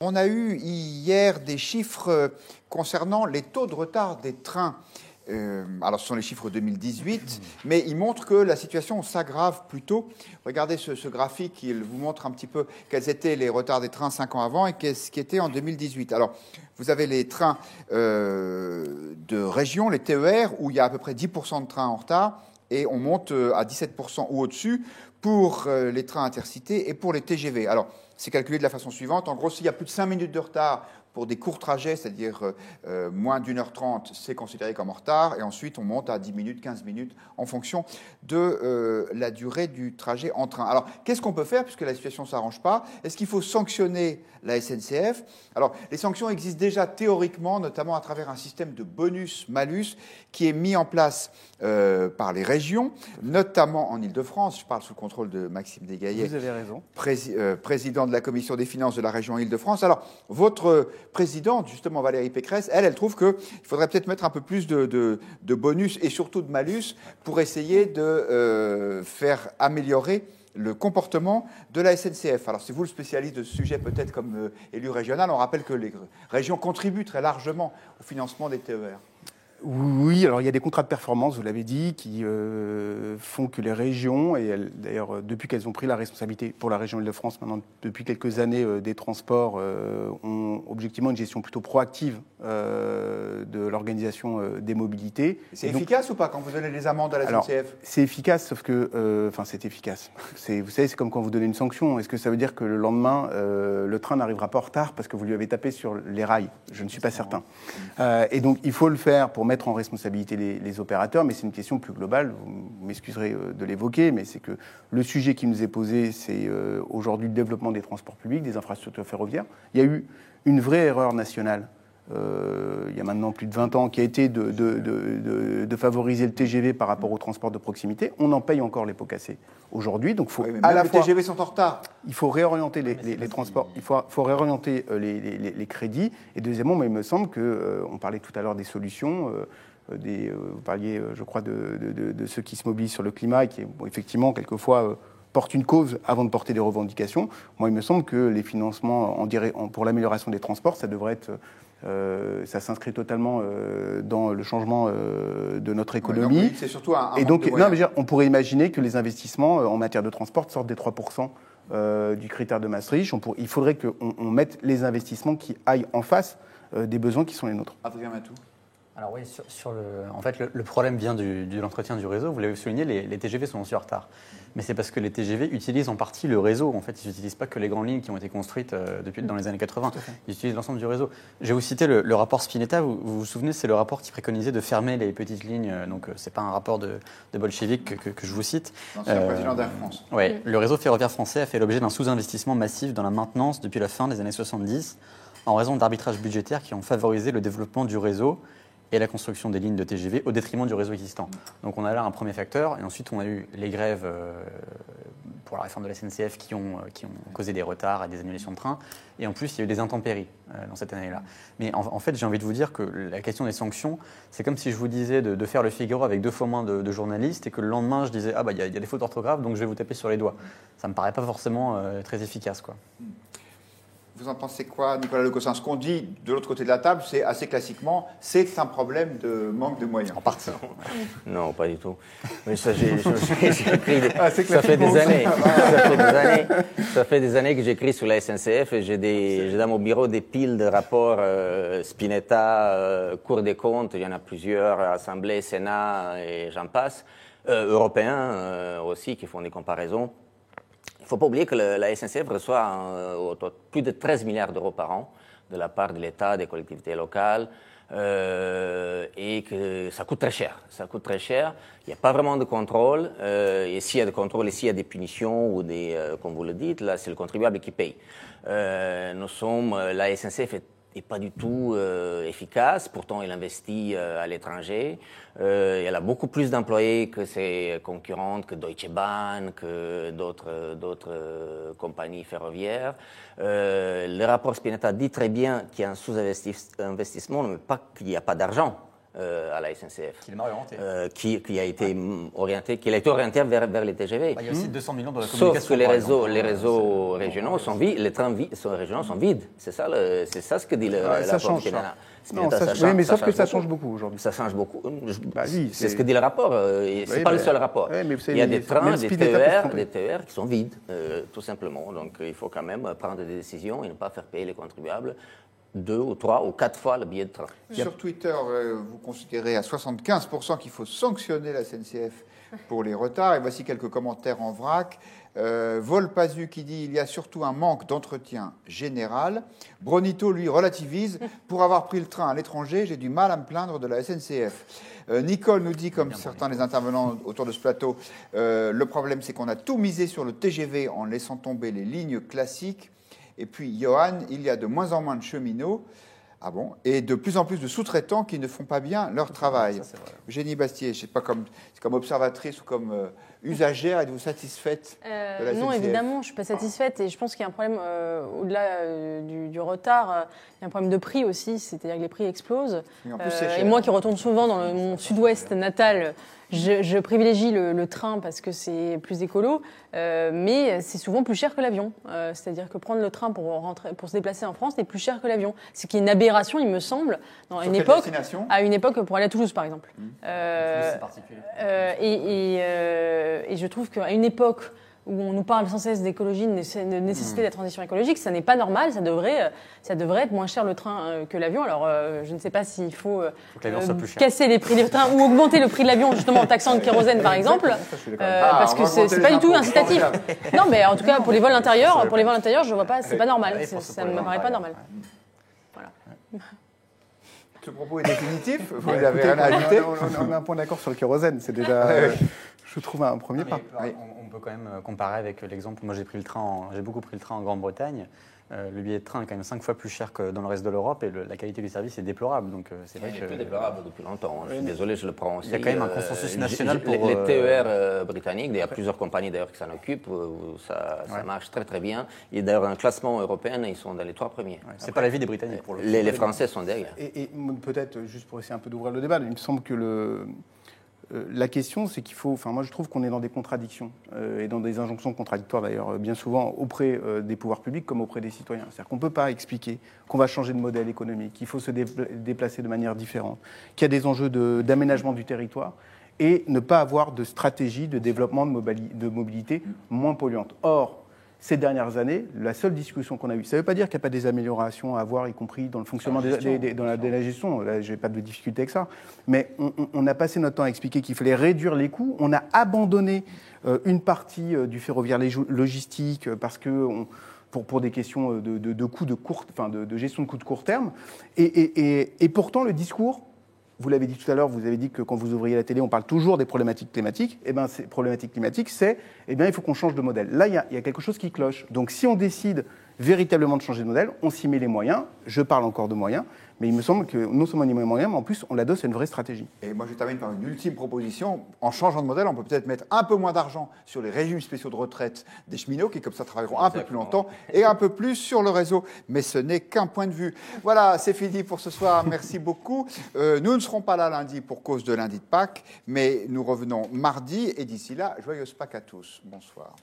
On a eu hier des chiffres concernant les taux de retard des trains. Alors, ce sont les chiffres 2018, mais ils montrent que la situation s'aggrave plutôt. Regardez ce graphique, il vous montre un petit peu quels étaient les retards des trains 5 ans avant et ce qui était en 2018. Alors, vous avez les trains de région, les TER, où il y a à peu près 10% de trains en retard, et on monte à 17% ou au-dessus pour les trains intercités et pour les TGV. Alors, c'est calculé de la façon suivante. En gros, s'il y a plus de 5 minutes de retard pour des courts trajets, c'est-à-dire moins d'1h30, c'est considéré comme en retard. Et ensuite, on monte à 10 minutes, 15 minutes en fonction de la durée du trajet en train. Alors, qu'est-ce qu'on peut faire puisque la situation ne s'arrange pas? Est-ce qu'il faut sanctionner la SNCF? Alors, les sanctions existent déjà théoriquement, notamment à travers un système de bonus-malus qui est mis en place par les régions, notamment en Île-de-France. Je parle sous le contrôle de Maxime Desgaillets. Vous avez raison. Président de la commission des finances de la région Île-de-France. Alors, votre présidente, justement Valérie Pécresse, elle trouve qu'il faudrait peut-être mettre un peu plus de bonus et surtout de malus pour essayer de faire améliorer le comportement de la SNCF. Alors, c'est vous le spécialiste de ce sujet, peut-être comme élu régional. On rappelle que les régions contribuent très largement au financement des TER. Oui, alors il y a des contrats de performance, vous l'avez dit, qui font que les régions, et d'ailleurs depuis qu'elles ont pris la responsabilité pour la région Île-de-France, maintenant depuis quelques années des transports, ont objectivement une gestion plutôt proactive de l'organisation des mobilités. C'est efficace ou pas quand vous donnez les amendes à la SNCF? C'est efficace, sauf que, c'est efficace. Vous savez, c'est comme quand vous donnez une sanction. Est-ce que ça veut dire que le lendemain, le train n'arrivera pas en retard parce que vous lui avez tapé sur les rails? Je ne suis pas certain. Et donc, il faut le faire pour mettre en responsabilité les opérateurs, mais c'est une question plus globale, vous m'excuserez de l'évoquer, mais c'est que le sujet qui nous est posé, c'est aujourd'hui le développement des transports publics, des infrastructures ferroviaires. Il y a eu une vraie erreur nationale, il y a maintenant plus de 20 ans, qui a été de favoriser le TGV par rapport au transport de proximité. On en paye encore les pots cassés aujourd'hui, donc faut à la fois... Les TGV sont en retard. Il faut réorienter les transports, il faut réorienter les crédits. Et deuxièmement, il me semble qu'on parlait tout à l'heure des solutions, vous parliez, je crois, de ceux qui se mobilisent sur le climat et qui, effectivement, quelquefois, portent une cause avant de porter des revendications. Moi, il me semble que les financements pour l'amélioration des transports, ça devrait être... ça s'inscrit totalement dans le changement de notre économie. Donc, c'est surtout un et donc, on pourrait imaginer que les investissements en matière de transport sortent des 3% du critère de Maastricht. Il faudrait qu'on mette les investissements qui aillent en face des besoins qui sont les nôtres. Adrien Matou. Alors oui, en fait, le problème vient de l'entretien du réseau. Vous l'avez souligné, les TGV sont aussi en retard. Mais c'est parce que les TGV utilisent en partie le réseau. En fait, ils n'utilisent pas que les grandes lignes qui ont été construites dans les années 80. Ils utilisent l'ensemble du réseau. Je vais vous citer le rapport Spinetta. Vous vous souvenez, c'est le rapport qui préconisait de fermer les petites lignes. Donc, ce n'est pas un rapport de bolchevique que je vous cite. L'ancien président d'Air France. Oui, le réseau ferroviaire français a fait l'objet d'un sous-investissement massif dans la maintenance depuis la fin des années 70, en raison d'arbitrages budgétaires qui ont favorisé le développement du réseau et la construction des lignes de TGV au détriment du réseau existant. Donc on a là un premier facteur, et ensuite on a eu les grèves pour la réforme de la SNCF qui ont causé des retards et des annulations de trains, et en plus il y a eu des intempéries dans cette année-là. Mais en fait, j'ai envie de vous dire que la question des sanctions, c'est comme si je vous disais de faire le Figaro avec 2 fois moins de journalistes, et que le lendemain je disais « Ah bah il y a des fautes d'orthographe, donc je vais vous taper sur les doigts ». Ça me paraît pas forcément très efficace, quoi. Vous en pensez quoi, Nicolas Lecossin? Ce qu'on dit de l'autre côté de la table, c'est assez classiquement, c'est un problème de manque de moyens. En partie. Non, pas du tout. Mais ça, j'ai écrit. Ça fait des années. Ça fait des années que j'écris sur la SNCF et j'ai dans mon bureau des piles de rapports Spinetta, Cour des comptes, il y en a plusieurs, Assemblée, Sénat et j'en passe, européens aussi qui font des comparaisons. Il ne faut pas oublier que la SNCF reçoit plus de 13 milliards d'euros par an de la part de l'État, des collectivités locales, et que ça coûte très cher. Ça coûte très cher. Il n'y a pas vraiment de contrôle. Et s'il y a des contrôles, et s'il y a des punitions ou comme vous le dites, là, c'est le contribuable qui paye. La SNCF n'est pas du tout efficace. Pourtant, elle investit à l'étranger. Elle a beaucoup plus d'employés que ses concurrentes, que Deutsche Bahn, que d'autres compagnies ferroviaires. Le rapport Spinetta dit très bien qu'il y a un sous-investissement, mais pas qu'il n'y a pas d'argent. à la SNCF. Qui est mal orienté. Qui a été orienté vers les TGV. Il y a aussi 200 millions de la Sauf communication. que les par réseaux, exemple. les réseaux régionaux sont vides, les trains régionaux sont vides. C'est ça ce que dit le ça rapport change, Spinetta. Non, Spinetta, oui, mais sauf que ça beaucoup. change beaucoup aujourd'hui. Ça change beaucoup. Bah oui, c'est ce que dit le rapport. C'est pas le seul rapport. Ouais, mais vous savez, il y a des trains, même Spinetta peut se des TER qui sont vides, tout simplement. Donc il faut quand même prendre des décisions et ne pas faire payer les contribuables 2 ou 3 ou 4 fois le billet de train. Sur Twitter, vous considérez à 75% qu'il faut sanctionner la SNCF pour les retards. Et voici quelques commentaires en vrac. Volpazu qui dit « Il y a surtout un manque d'entretien général ». Bronito, lui, relativise « Pour avoir pris le train à l'étranger, j'ai du mal à me plaindre de la SNCF ». Nicole nous dit, comme certains des intervenants autour de ce plateau, le problème c'est qu'on a tout misé sur le TGV en laissant tomber les lignes classiques. Et puis, Johan, il y a de moins en moins de cheminots, ah bon, et de plus en plus de sous-traitants qui ne font pas bien leur travail. Eugénie Bastier, je ne sais pas, c'est comme observatrice ou comme usagère, êtes-vous satisfaite de la Non, SNCF? évidemment, je ne suis pas satisfaite. Et je pense qu'il y a un problème, au-delà du retard, il y a un problème de prix aussi, c'est-à-dire que les prix explosent. Et en plus, c'est cher. Et moi qui retourne souvent dans mon sud-ouest natal, je privilégie le train parce que c'est plus écolo, mais c'est souvent plus cher que l'avion. C'est-à-dire que prendre le train pour se déplacer en France est plus cher que l'avion. Ce qui est une aberration, il me semble, Sur quelle destination ? à une époque pour aller à Toulouse, par exemple. C'est particulier. Et je trouve qu'à une époque où on nous parle sans cesse d'écologie, de nécessité de la transition écologique, ça n'est pas normal, ça devrait être moins cher le train que l'avion. Alors, je ne sais pas s'il faut casser les prix du train ou augmenter le prix de l'avion, justement en taxant le kérosène, par exemple, parce que c'est pas du tout incitatif. Non, mais en tout cas, pour les vols intérieurs, je vois pas, c'est pas normal, ça ne me paraît pas normal. Voilà. Ce propos est définitif. Vous Ouais, avez écoutez, rien à ajouter? on a un point d'accord sur le kérosène, c'est déjà, je trouve, un premier pas. On peut quand même comparer avec l'exemple. Moi, j'ai beaucoup pris le train en Grande-Bretagne. Le billet de train est quand même 5 fois plus cher que dans le reste de l'Europe et la qualité du service est déplorable. Donc c'est vrai Il que est plus déplorable depuis longtemps. Je suis désolé, je le prends aussi. Il y a quand même un consensus national pour les TER britanniques. Il y a plusieurs compagnies d'ailleurs qui s'en occupent. Ça marche très très bien. Et d'ailleurs, un classement européen, ils sont dans les 3 premiers. C'est pas l'avis des Britanniques pour le coup. Les Français sont derrière. Et peut-être, juste pour essayer un peu d'ouvrir le débat, il me semble que la question, c'est qu'il faut... Enfin, moi, je trouve qu'on est dans des contradictions et dans des injonctions contradictoires, d'ailleurs, bien souvent auprès des pouvoirs publics comme auprès des citoyens. C'est-à-dire qu'on ne peut pas expliquer qu'on va changer de modèle économique, qu'il faut se déplacer de manière différente, qu'il y a des enjeux d'aménagement du territoire et ne pas avoir de stratégie de développement de mobilité moins polluante. Or, ces dernières années, la seule discussion qu'on a eue, ça ne veut pas dire qu'il n'y a pas des améliorations à avoir, y compris dans le fonctionnement de la gestion. Là, je n'ai pas de difficulté avec ça. Mais on a passé notre temps à expliquer qu'il fallait réduire les coûts. On a abandonné une partie du ferroviaire logistique parce que... Pour des questions de coûts de gestion de coûts de court terme. Et pourtant, le discours... Vous l'avez dit tout à l'heure, vous avez dit que quand vous ouvriez la télé, on parle toujours des problématiques climatiques. Eh bien, ces problématiques climatiques, il faut qu'on change de modèle. Là, il y a quelque chose qui cloche. Donc, si on décide véritablement de changer de modèle, on s'y met les moyens. Je parle encore de moyens, mais il me semble que non seulement on y met les moyens, mais en plus, on l'adosse à une vraie stratégie. Et moi, je termine par une ultime proposition. En changeant de modèle, on peut peut-être mettre un peu moins d'argent sur les régimes spéciaux de retraite des cheminots, qui comme ça travailleront un peu plus longtemps, et un peu plus sur le réseau. Mais ce n'est qu'un point de vue. Voilà, c'est fini pour ce soir. Merci beaucoup. Nous ne serons pas là lundi pour cause de lundi de Pâques, mais nous revenons mardi. Et d'ici là, joyeuse Pâques à tous. Bonsoir.